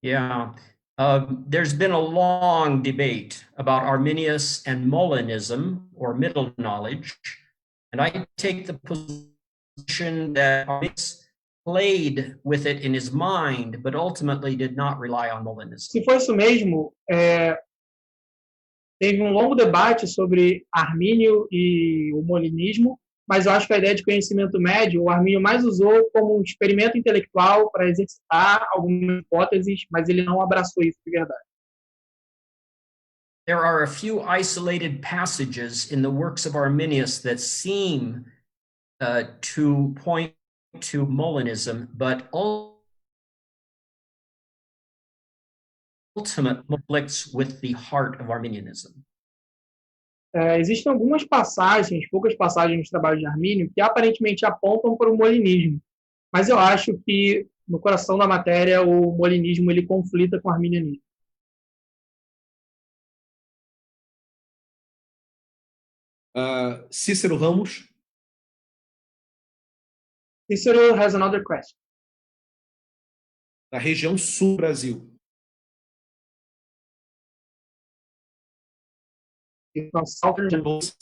Yeah. There's been a long debate about Arminius and Molinism, or middle knowledge, and I take the position that Arminius played with it in his mind, but ultimately did not rely on Molinism. Se for isso mesmo, teve um longo debate sobre Armínio e o molinismo, mas eu acho que a ideia de conhecimento médio, o Armínio mais usou como um experimento intelectual para exercitar algumas hipóteses, mas ele não abraçou isso de verdade. There are a few isolated passages in the works of Arminius that seem to point to Molinism, but ultimate conflicts with the heart of Arminianism. Existem algumas passagens, poucas passagens nos trabalhos de Armínio, que aparentemente apontam para o molinismo, mas eu acho que no coração da matéria o molinismo ele conflita com o arminianismo. Cícero Ramos. Cícero has another question. Da região sul do Brasil.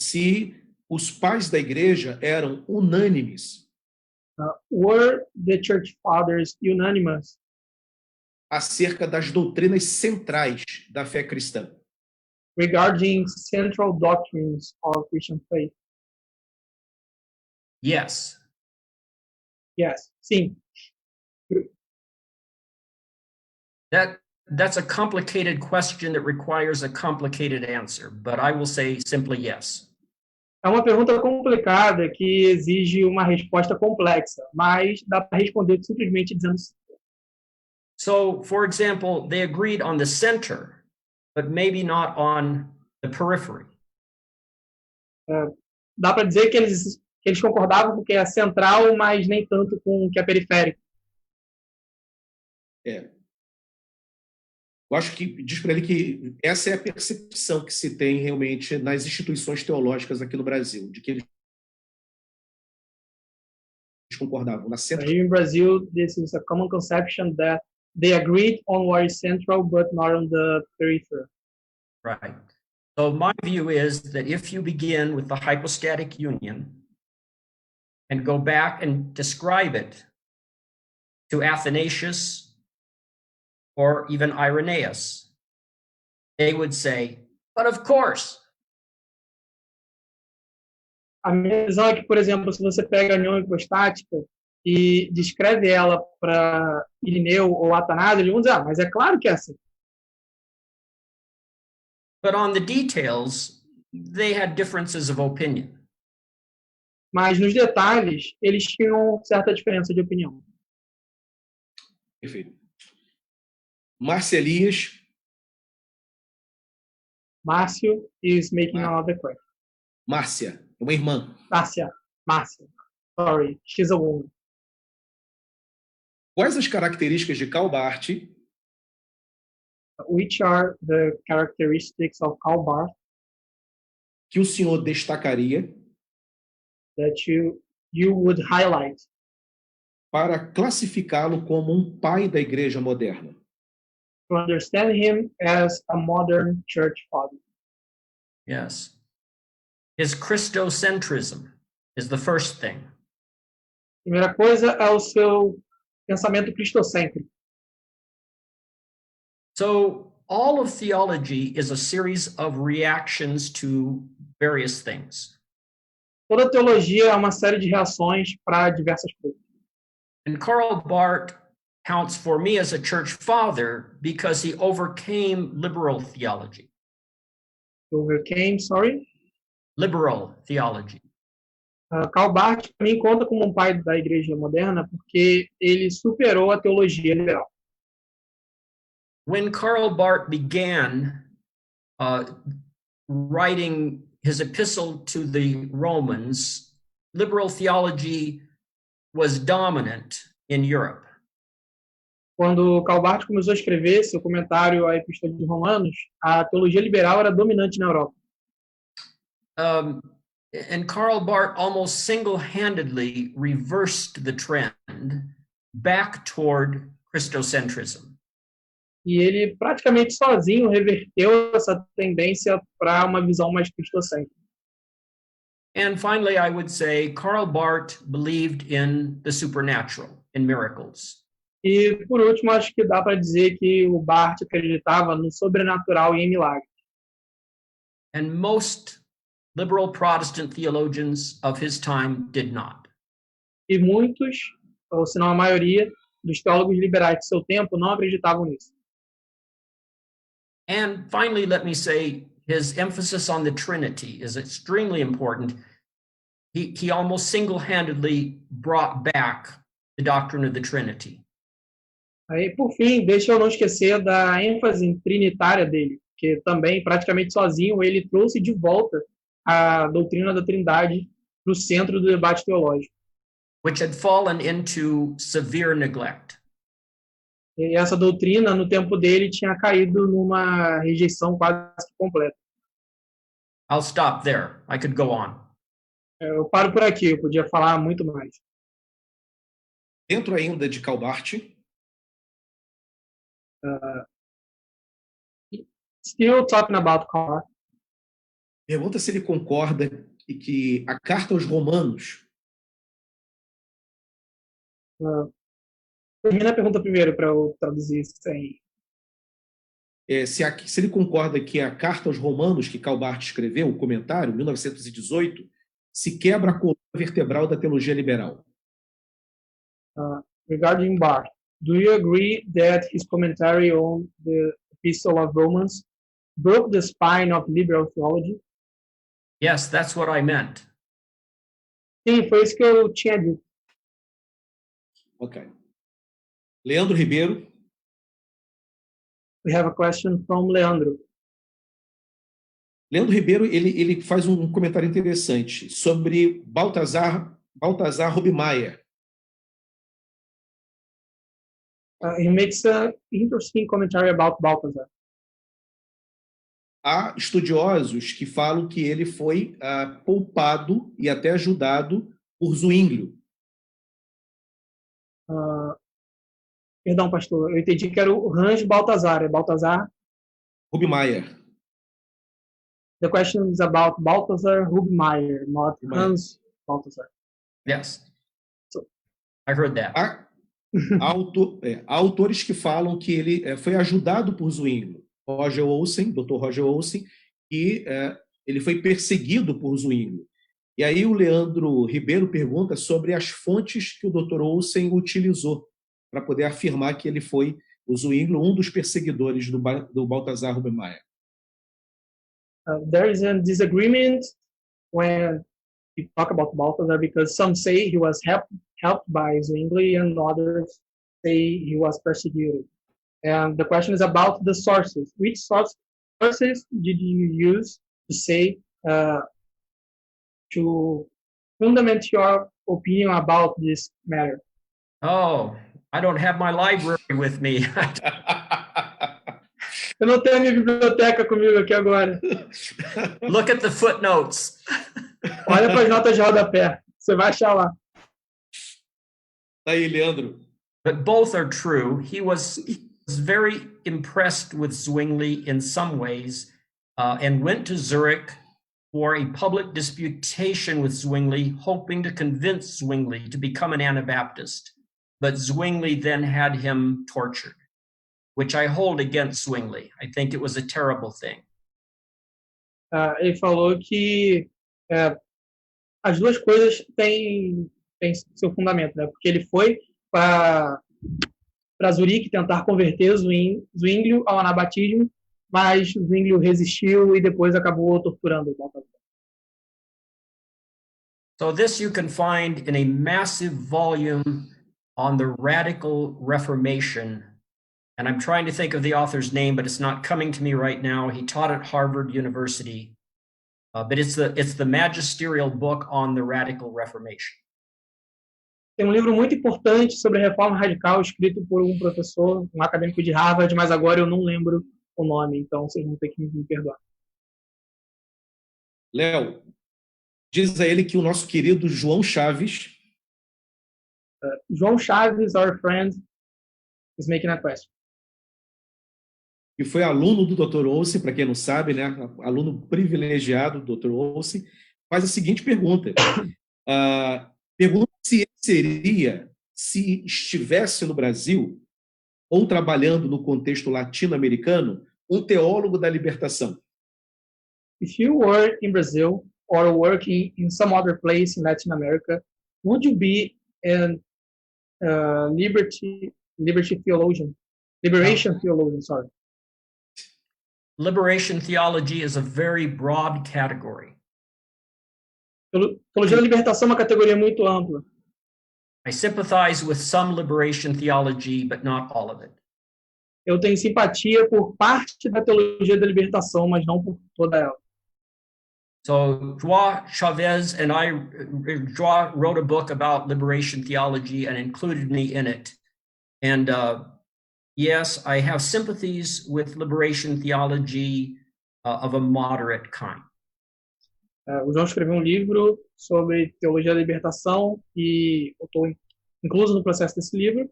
Se os pais da igreja eram unânimes Were the church fathers unanimous acerca das doutrinas centrais da fé cristã? regarding central doctrines of Christian faith? Yes. Yes, sim. That's a complicated question that requires a complicated answer, but I will say simply yes. É uma pergunta complicada que exige uma resposta complexa, mas dá para responder simplesmente dizendo sim. So, for example, they agreed on the center, but maybe not on the periphery. Dá para dizer que eles concordavam com o que é central, mas nem tanto com o que é periférico. Eu acho que diz para ele que essa é a percepção que se tem realmente nas instituições teológicas aqui no Brasil, de que eles concordavam na central. Here in Brazil, this is a common conception that they agreed on what is central, but not on the periphery. Right. So my view is that if you begin with the hypostatic union and go back and describe it to Athanasius or even Irenaeus, they would say, but of course. A minha visão é que, por exemplo, se você pega a união hipostática e descreve ela para Irineu ou Atanásio, eles vão dizer, mas é claro que é assim. But on the details, they had differences of opinion. Mas nos detalhes, eles tinham certa diferença de opinião. Perfeito. Márcia Elias. Márcio is making another question. Márcia, é uma irmã. Márcia. Sorry, she's a woman. Quais as características de Karl Barth Which are the characteristics of Karl Barth que o senhor destacaria that you would highlight para classificá-lo como um pai da igreja moderna? to understand him as a modern church father? Yes. His Christocentrism is the first thing. Primeira coisa é o seu pensamento cristocêntrico. So all of theology is a series of reactions to various things. Toda teologia é uma série de reações para diversas coisas. And Karl Barth counts for me as a church father because he overcame liberal theology. Overcame, sorry. Liberal theology. Karl Barth, para mim, conta como um pai da igreja moderna porque ele superou a teologia liberal. When Karl Barth began writing his epistle to the Romans, liberal theology was dominant in Europe. Quando Karl Barth começou a escrever seu comentário à Epístola de Romanos, a teologia liberal era dominante na Europa. And Karl Barth almost single-handedly reversed the trend back toward Christocentrism. E ele praticamente sozinho reverteu essa tendência para uma visão mais cristocêntrica. And finally, I would say Karl Barth believed in the supernatural, in miracles. E, por último, acho que dá para dizer que o Barth acreditava no sobrenatural e em milagres. And most liberal Protestant theologians of his time did not. E muitos, ou se não a maioria, dos teólogos liberais de seu tempo não acreditavam nisso. And finally, let me say his emphasis on the Trinity is extremely important. He almost single-handedly brought back the doctrine of the Trinity. Aí, por fim, deixa eu não esquecer da ênfase trinitária dele, que também, praticamente sozinho, ele trouxe de volta a doutrina da Trindade para o centro do debate teológico. Which had fallen into severe neglect. E essa doutrina, no tempo dele, tinha caído numa rejeição quase completa. I'll stop there. I could go on. Eu paro por aqui, eu podia falar muito mais. Dentro ainda de Karl Barth, Still talking about Karl, pergunta se ele concorda e que a carta aos Romanos Termina a pergunta primeiro para eu traduzir sem. Se ele concorda que a Carta aos Romanos, que Karl Barth escreveu, o comentário, 1918, se quebra a coluna vertebral da teologia liberal. Regarding Barth, do you agree that his commentary on the Epistle of Romans broke the spine of liberal theology? Yes, that's what I meant. Sim, foi isso que eu tinha dito. Ok. Leandro Ribeiro. We have a question from Leandro. Leandro Ribeiro, ele faz um comentário interessante sobre Baltazar Rubmeier. He makes an interesting commentary about Balthasar. Há estudiosos que falam que ele foi poupado e até ajudado por Zwinglio. Perdão, pastor, eu entendi que era o Hans Balthasar. É Balthasar? Rubmeier. The question is about Balthasar Rubmeier, not Hans Balthasar. Yes. I heard that. Há autores que falam que ele foi ajudado por Zwinglio. Dr. Roger Olsen, e ele foi perseguido por Zwinglio. E aí o Leandro Ribeiro pergunta sobre as fontes que o Dr. Olsen utilizou para poder afirmar que ele foi, o Zwinglio, um dos perseguidores do Balthasar Rubmeier. There is a disagreement when you talk about Balthasar, because some say he was helped by Zwingli and others say he was persecuted. And the question is about the sources. Which sources did you use to say, to fundament your opinion about this matter? Oh, I don't have my library with me. Eu não tenho a minha biblioteca comigo aqui agora. Look at the footnotes. Olha para as notas de rodapé. Você vai achar lá. Aí, Leandro. But both are true. He was very impressed with Zwingli in some ways, and went to Zurich for a public disputation with Zwingli, hoping to convince Zwingli to become an Anabaptist. But Zwingli then had him tortured, which I hold against Zwingli. I think it was a terrible thing. Ele falou que as duas coisas têm seu fundamento, né? Porque ele foi para Zurique tentar converter Zwinglio ao anabatismo, mas Zwinglio resistiu e depois acabou torturando o. So this you can find in a massive volume on the Radical Reformation. And I'm trying to think of the author's name, but it's not coming to me right now. He taught at Harvard University. But it's the magisterial book on the Radical Reformation. Tem livro muito importante sobre a reforma radical, escrito por um professor, um acadêmico de Harvard, mas agora eu não lembro o nome, então vocês vão ter que me perdoar. Léo, diz a ele que o nosso querido João Chaves... João Chaves, our friend, is making a question. Que foi aluno do Dr. Olsen, para quem não sabe, né, aluno privilegiado do Dr. Olsen, faz a seguinte pergunta. Pergunta se ele seria, se estivesse no Brasil, ou trabalhando no contexto latino-americano, um teólogo da libertação. If you were in Brazil or working in some other place in Latin America, would you be a liberation theologian? Sorry. Liberation theology is a very broad category. Teologia da libertação é uma categoria muito ampla. I sympathize with some liberation theology, but not all of it. Eu tenho simpatia por parte da teologia da libertação, mas não por toda ela. So João Chaves and João wrote a book about liberation theology and included me in it. And yes, I have sympathies with liberation theology of a moderate kind. O João escreveu um livro sobre teologia da libertação e eu estou incluso no processo desse livro.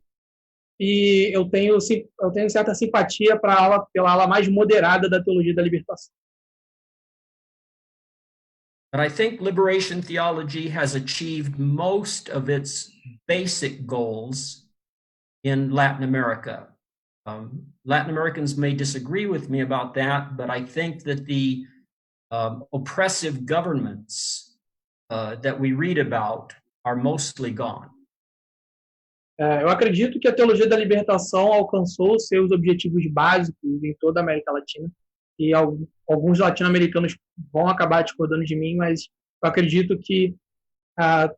E eu tenho certa simpatia pela ala mais moderada da teologia da libertação. But I think liberation theology has achieved most of its basic goals in Latin America. Latin Americans may disagree with me about that, but I think that the oppressive governments that we read about are mostly gone. Eu acredito que a teologia da libertação alcançou seus objetivos básicos em toda a América Latina, e alguns latino-americanos vão acabar discordando de mim, mas eu acredito que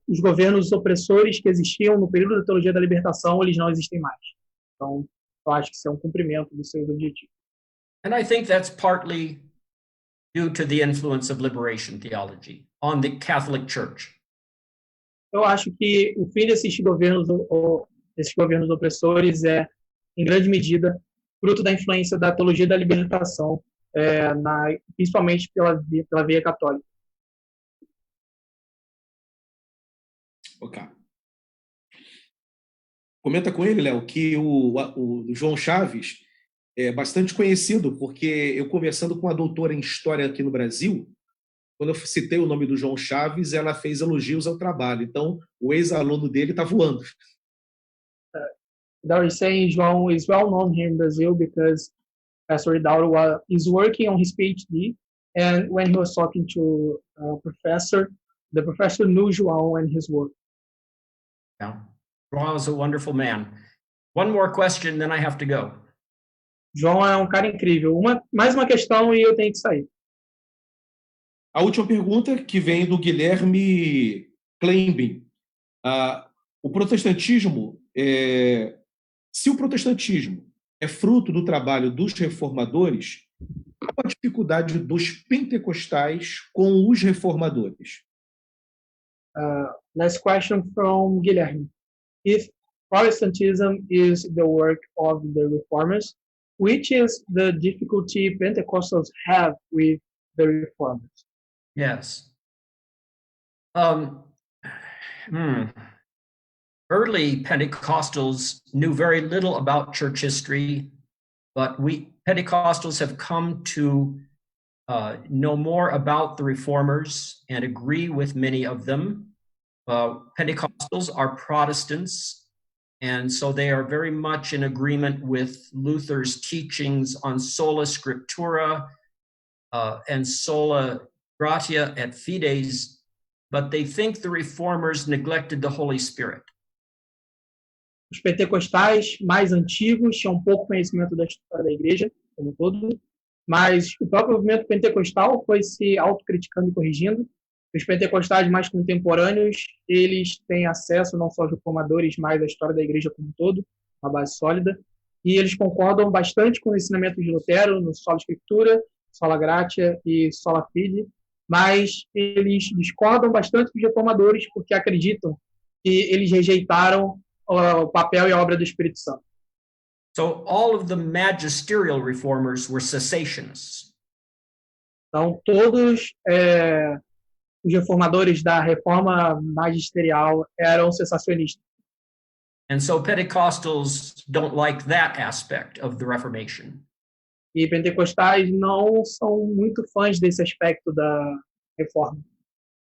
os governos opressores que existiam no período da teologia da libertação, eles não existem mais. Então, eu acho que isso é um cumprimento dos seus objetivos. And I think that's partly due to the influence of liberation theology on the Catholic Church. Eu acho que o fim desses governos opressores é, em grande medida, fruto da influência da teologia da libertação, principalmente pela veia católica. Ok. Comenta com ele, Léo, que o João Chaves é bastante conhecido, porque eu conversando com a doutora em História aqui no Brasil, quando eu citei o nome do João Chaves, ela fez elogios ao trabalho. Então, o ex-aluno dele está voando. Dauro is saying João is well known here in Brazil because Pastor Dauro is working on his PhD, and when he was talking to a professor, the professor knew João and his work. Yeah. João is a wonderful man. One more question, then I have to go. João é um cara incrível. Mais uma questão e eu tenho que sair. A última pergunta, que vem do Guilherme Kleinben. O protestantismo, se o protestantismo é fruto do trabalho dos reformadores, qual a dificuldade dos pentecostais com os reformadores? Last question from Guilherme. If Protestantism is the work of the reformers, which is the difficulty Pentecostals have with the reformers? Yes. Early Pentecostals knew very little about church history, but we Pentecostals have come to know more about the reformers and agree with many of them. Pentecostals are Protestants, and so they are very much in agreement with Luther's teachings on sola scriptura and sola gratia et fides, but they think the reformers neglected the Holy Spirit. Os pentecostais mais antigos tinham pouco conhecimento da história da igreja, como um todo, mas o próprio movimento pentecostal foi se autocriticando e corrigindo. Os pentecostais mais contemporâneos, eles têm acesso não só aos reformadores, mas à história da igreja como um todo, uma base sólida, e eles concordam bastante com o ensinamento de Lutero no sola scriptura, sola gratia e sola fide, mas eles discordam bastante dos reformadores porque acreditam que eles rejeitaram o papel e a obra do Espírito Santo. So all of the magisterial reformers were cessationists. Então, todos os reformadores da reforma magisterial eram cessacionistas. And so Pentecostals don't like that aspect of the Reformation. E pentecostais não são muito fãs desse aspecto da reforma.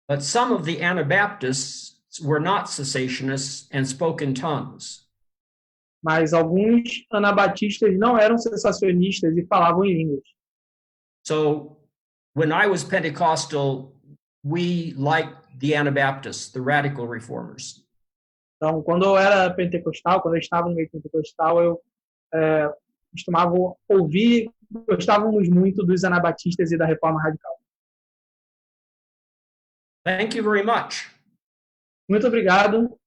But some of the Anabaptists were not cessationists and spoke in tongues. Mas alguns anabatistas não eram cessacionistas e falavam em línguas. So when I was Pentecostal, we liked the Anabaptists, the radical reformers. Então, quando eu era pentecostal, quando eu estava no meio pentecostal, eu costumava ouvir, gostávamos muito dos anabatistas e da reforma radical. Thank you very much. Muito obrigado.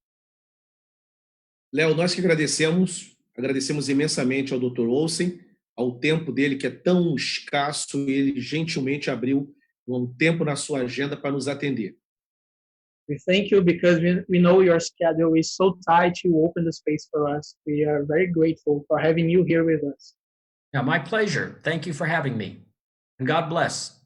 Léo, nós que agradecemos imensamente ao Dr. Olsen, ao tempo dele que é tão escasso, ele gentilmente abriu um tempo na sua agenda para nos atender. We thank you because we know your schedule is so tight. You open the space for us. We are very grateful for having you here with us. Yeah, my pleasure. Thank you for having me. And God bless.